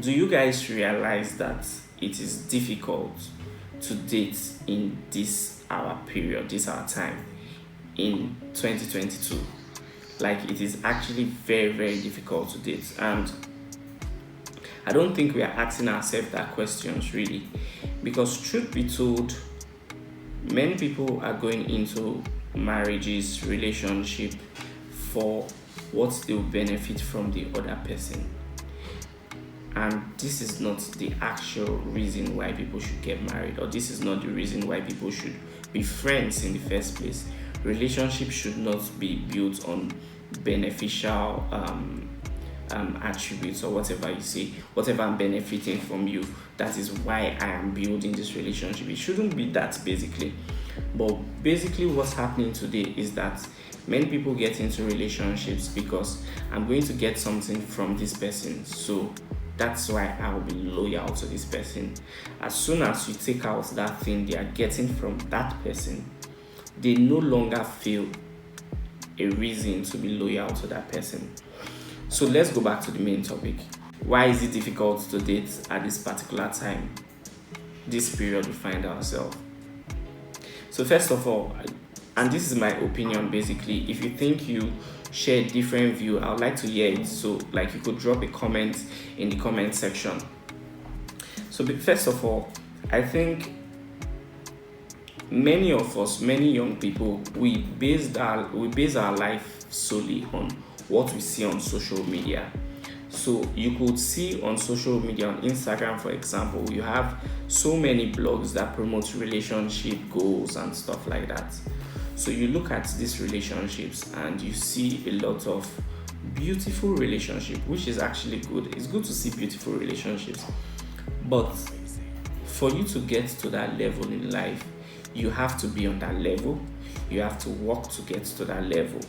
Do you guys realize that it is difficult to date in this our period, this our time in 2022? Like it is actually very, very difficult to date. And I don't think we are asking ourselves that questions really. Because truth be told, many people are going into marriages, relationship for what they will benefit from the other person. And this is not the actual reason why people should get married, or this is not the reason why people should be friends in the first place. Relationship should not be built on beneficial attributes or whatever you say, whatever I'm benefiting from you, that is why I am building this relationship. It shouldn't be that basically. But basically, what's happening today is that many people get into relationships because I'm going to get something from this person. So that's why I'll be loyal to this person. As soon as you take out that thing they are getting from that person, they no longer feel a reason to be loyal to that person. So let's go back to the main topic. Why is it difficult to date at this particular time, this period we find ourselves? So first of all, and this is my opinion basically, if you think you share a different view, I would like to hear it. So like you could drop a comment in the comment section. So first of all, I think many of us, many young people, we base our life solely on what we see on social media. So you could see on social media, on Instagram for example, you have so many blogs that promote relationship goals and stuff like that. So you look at these relationships and you see a lot of beautiful relationship, which is actually good. It's good to see beautiful relationships. But for you to get to that level in life, you have to be on that level. You have to work to get to that level.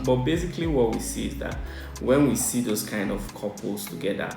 But basically what we see is that when we see those kind of couples together,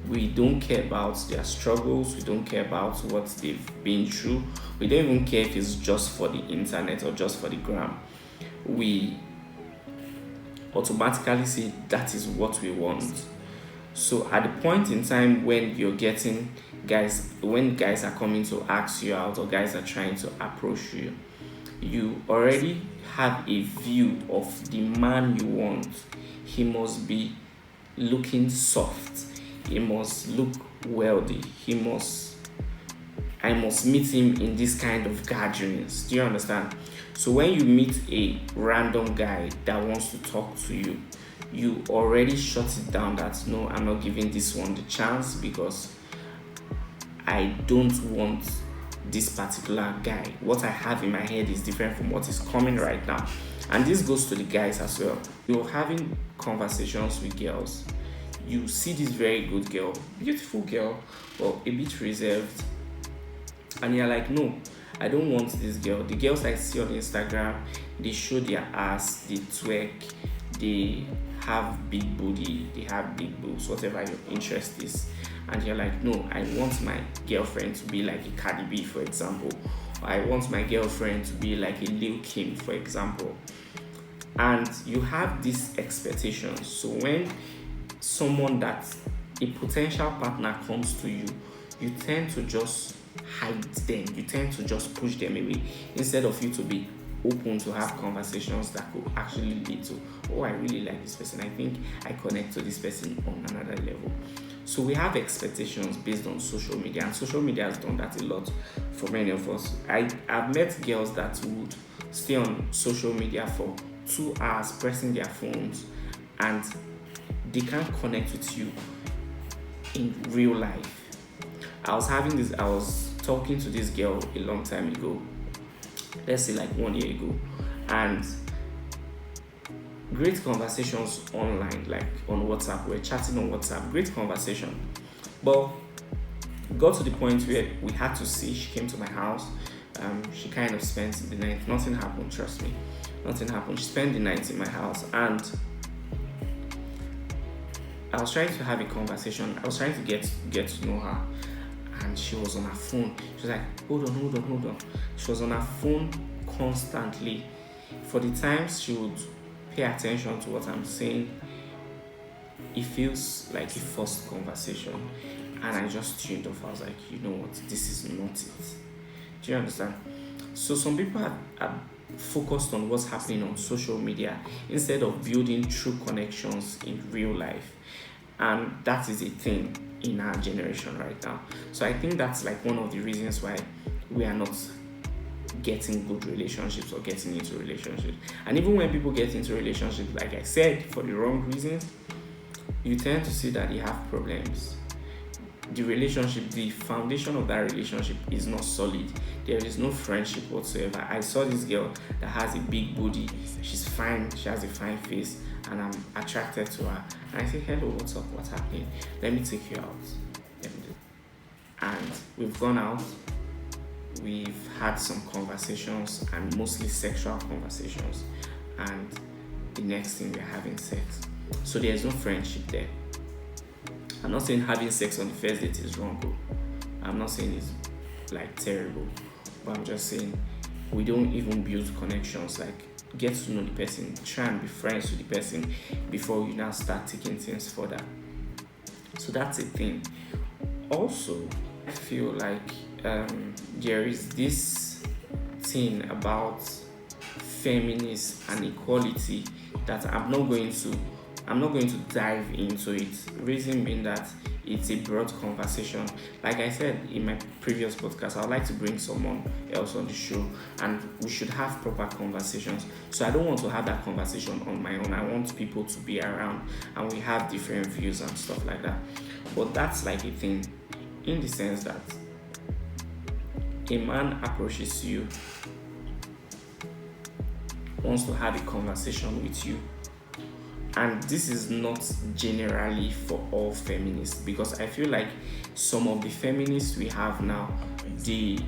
we don't care about their struggles, we don't care about what they've been through, we don't even care if it's just for the internet or just for the gram. We automatically say that is what we want. So at the point in time when you're getting guys, when guys are coming to ask you out or guys are trying to approach you, you already have a view of the man you want. He must be looking soft, he must look wealthy, I must meet him in this kind of gatherings. Do you understand? So when you meet a random guy that wants to talk to you, you already shut it down that no, I'm not giving this one the chance because I don't want this particular guy. What I have in my head is different from what is coming right now. And this goes to the guys as well. You're having conversations with girls. You see this very good girl, beautiful girl, but a bit reserved. And you're like, no, I don't want this girl. The girls I see on Instagram, they show their ass, they twerk, they have big booty, they have big boobs, whatever your interest is. And you're like, no, I want my girlfriend to be like a Cardi B, for example. I want my girlfriend to be like a Lil Kim, for example. And you have these expectations. So when someone that a potential partner comes to you, you tend to just hide them. You tend to just push them away instead of you to be open to have conversations that could actually lead to, oh, I really like this person. I think I connect to this person on another level. So we have expectations based on social media, and social media has done that a lot for many of us. I've met girls that would stay on social media for 2 hours pressing their phones and they can't connect with you in real life. I was talking to this girl a long time ago, let's say like 1 year ago, and great conversations online, like on WhatsApp. We're chatting on WhatsApp, great conversation. But got to the point where we had to see. She came to my house. She kind of spent the night. Nothing happened, trust me. Nothing happened. She spent the night in my house, and I was trying to have a conversation. I was trying to get to know her, and she was on her phone. She was like, hold on. She was on her phone constantly. For the times she would pay attention to what I'm saying, it feels like a forced conversation, and I just tuned off. I was like, you know what, this is not it. Do you understand? So some people are focused on what's happening on social media instead of building true connections in real life, and that is a thing in our generation right now. So I think that's like one of the reasons why we are not getting good relationships or getting into relationships. And even when people get into relationships, like I said, for the wrong reasons, you tend to see that they have problems. The relationship, the foundation of that relationship is not solid. There is no friendship whatsoever. I saw this girl that has a big body. She's fine. She has a fine face, and I'm attracted to her. And I say, hello, what's up? What's happening? Let me take you out. And we've gone out. We've had some conversations, and mostly sexual conversations. And the next thing, we're having sex. So there's no friendship there. I'm not saying having sex on the first date is wrong. I'm not saying it's like terrible, but I'm just saying we don't even build connections. Like, get to know the person, try and be friends with the person before you now start taking things further. So that's a thing. Also, I feel like there is this thing about feminists and equality that I'm not going to dive into it. Reason being that it's a broad conversation. Like I said in my previous podcast, I would like to bring someone else on the show, and we should have proper conversations. So I don't want to have that conversation on my own. I want people to be around and we have different views and stuff like that. But that's like a thing in the sense that a man approaches you, wants to have a conversation with you. And this is not generally for all feminists, because I feel like some of the feminists we have now, they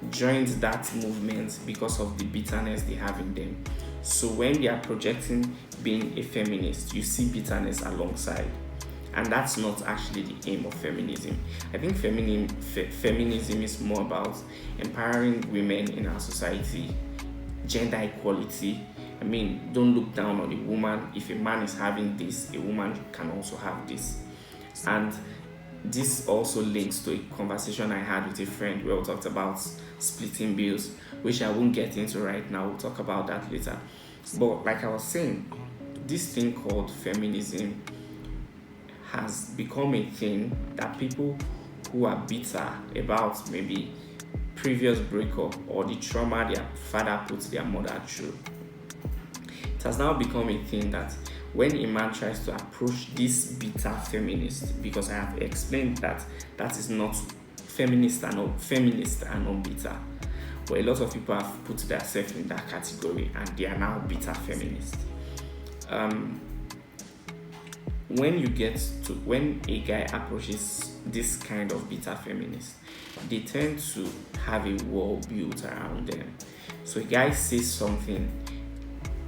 joined that movement because of the bitterness they have in them. So when they are projecting being a feminist, you see bitterness alongside. And that's not actually the aim of feminism. I think feminism is more about empowering women in our society, gender equality. I mean, don't look down on a woman. If a man is having this, a woman can also have this. And this also links to a conversation I had with a friend where we talked about splitting bills, which I won't get into right now. We'll talk about that later. But like I was saying, this thing called feminism has become a thing that people who are bitter about maybe previous breakup or the trauma their father put their mother through, it has now become a thing that when a man tries to approach this bitter feminist, because I have explained that that is not feminist and not bitter, but a lot of people have put themselves in that category and they are now bitter feminists. When a guy approaches this kind of bitter feminist, they tend to have a wall built around them. So a guy says something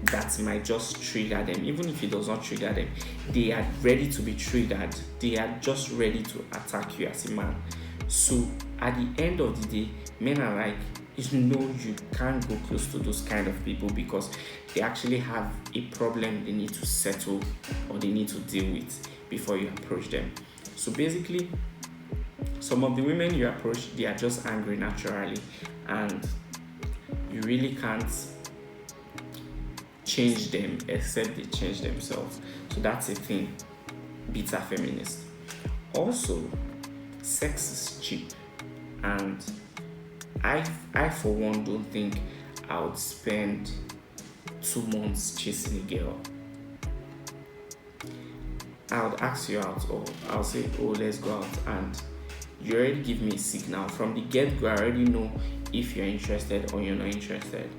that might just trigger them. Even if it does not trigger them, they are ready to be triggered. They are just ready to attack you as a man. So at the end of the day, men are like, you can't go close to those kind of people because they actually have a problem they need to settle or they need to deal with before you approach them. So basically, some of the women you approach, they are just angry naturally, and you really can't change them except they change themselves. So that's a thing, bitter feminist. Also, sex is cheap, and I for one don't think I would spend 2 months chasing a girl. I would ask you out, or I'll say, let's go out, and you already give me a signal. From the get-go, I already know if you're interested or you're not interested.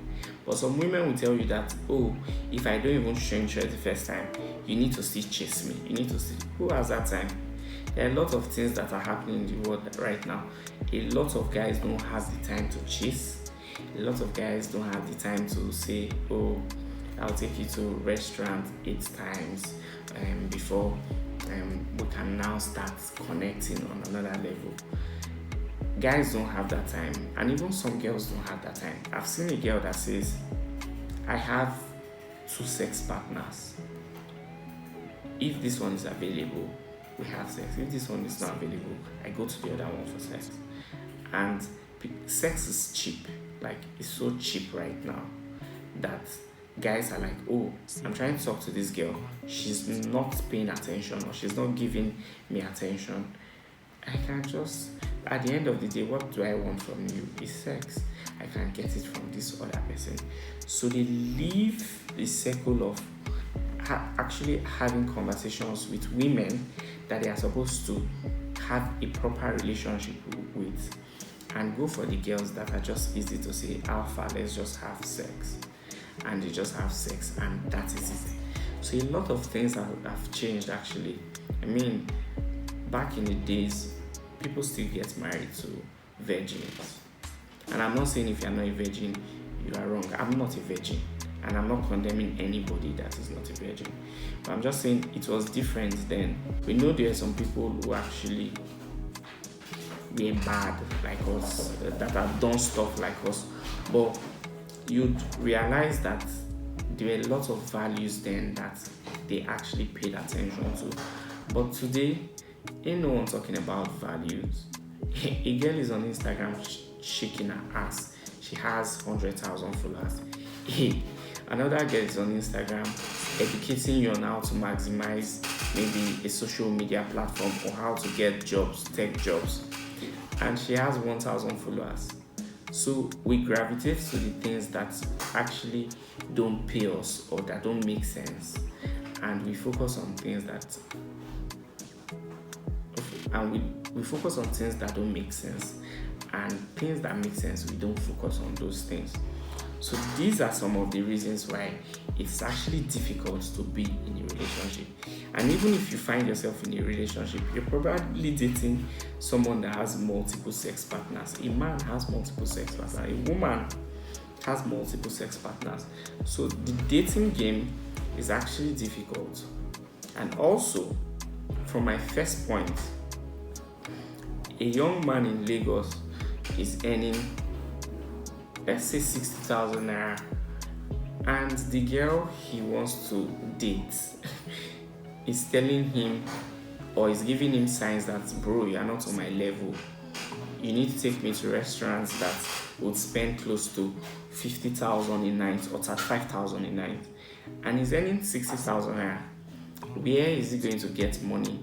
But some women will tell you that, if I don't even show interest the first time, you need to still chase me. You need to see. Who has that time? There are a lot of things that are happening in the world right now. A lot of guys don't have the time to chase. A lot of guys don't have the time to say, I'll take you to a restaurant 8 times before we can now start connecting on another level. Guys don't have that time, and even some girls don't have that time. I've seen a girl that says, I have 2 sex partners. if this one is available, we have sex. If this one is not available, I go to the other one for sex. And sex is cheap. Like, it's so cheap right now that guys are like, oh, I'm trying to talk to this girl. She's not paying attention, or she's not giving me attention. I can just, at the end of the day, what do I want from you? Is sex. I can get it from this other person. So they leave the circle of actually having conversations with women that they are supposed to have a proper relationship with, and go for the girls that are just easy to say, alpha, let's just have sex. And they just have sex, and that is it. So a lot of things have changed actually. I mean, back in the days, people still get married to virgins. And I'm not saying if you're not a virgin, you are wrong. I'm not a virgin. And I'm not condemning anybody that is not a virgin. But I'm just saying it was different then. We know there are some people who actually were bad like us, that have done stuff like us. But you'd realize that there were a lot of values then that they actually paid attention to. But today, ain't no one talking about values. A girl is on Instagram shaking her ass. She has 100,000 followers. Another girl is on Instagram educating you on how to maximize maybe a social media platform or how to get jobs, tech jobs. And she has 1,000 followers. So we gravitate to the things that actually don't pay us or that don't make sense. And we focus on things that we focus on things that don't make sense, and things that make sense, we don't focus on those things. So these are some of the reasons why it's actually difficult to be in a relationship. And even if you find yourself in a relationship, you're probably dating someone that has multiple sex partners. A man has multiple sex partners. A woman has multiple sex partners. So the dating game is actually difficult. And also, from my first point, a young man in Lagos is earning, let's say, 60,000 naira, and the girl he wants to date is telling him, or is giving him signs that, bro, you're not on my level. You need to take me to restaurants that would spend close to 50,000 a night or 35,000 a night, and he's earning 60,000 naira. Where is he going to get money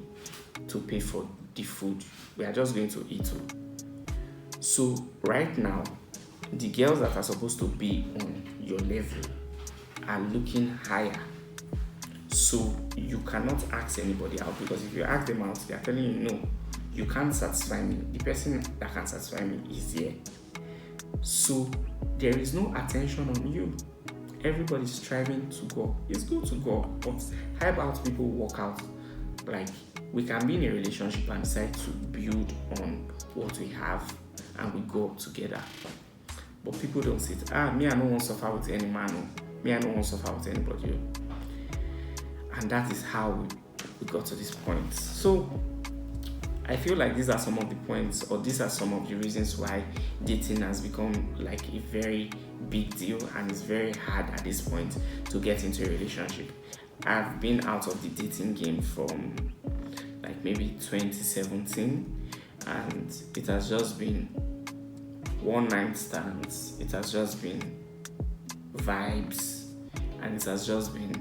to pay for the food? We are just going to eat. So right now, the girls that are supposed to be on your level are looking higher. So you cannot ask anybody out, because if you ask them out, they are telling you, no, you can't satisfy me. The person that can satisfy me is here. So there is no attention on you. Everybody's striving to go. It's good to go, but how about people walk out? Like, we can be in a relationship and decide to build on what we have, and we go up together. But people don't say, me, I don't want to suffer with any man. Me, I don't want to suffer with anybody. And that is how we got to this point. So I feel like these are some of the points, or these are some of the reasons why dating has become like a very big deal, and it's very hard at this point to get into a relationship. I've been out of the dating game from like maybe 2017, and it has just been one night stands, it has just been vibes, and it has just been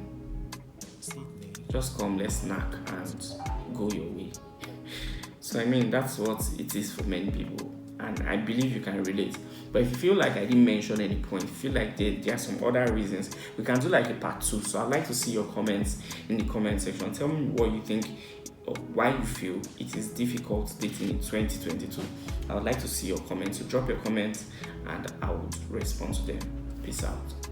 just come, let's snack and go your way. So I mean, that's what it is for many people, and I believe you can relate. But if you feel like I didn't mention any point, if you feel like there are some other reasons, we can do like a part 2. So I'd like to see your comments in the comment section. Tell me what you think, or why you feel it is difficult dating in 2022. I would like to see your comments. So drop your comments and I would respond to them. Peace out.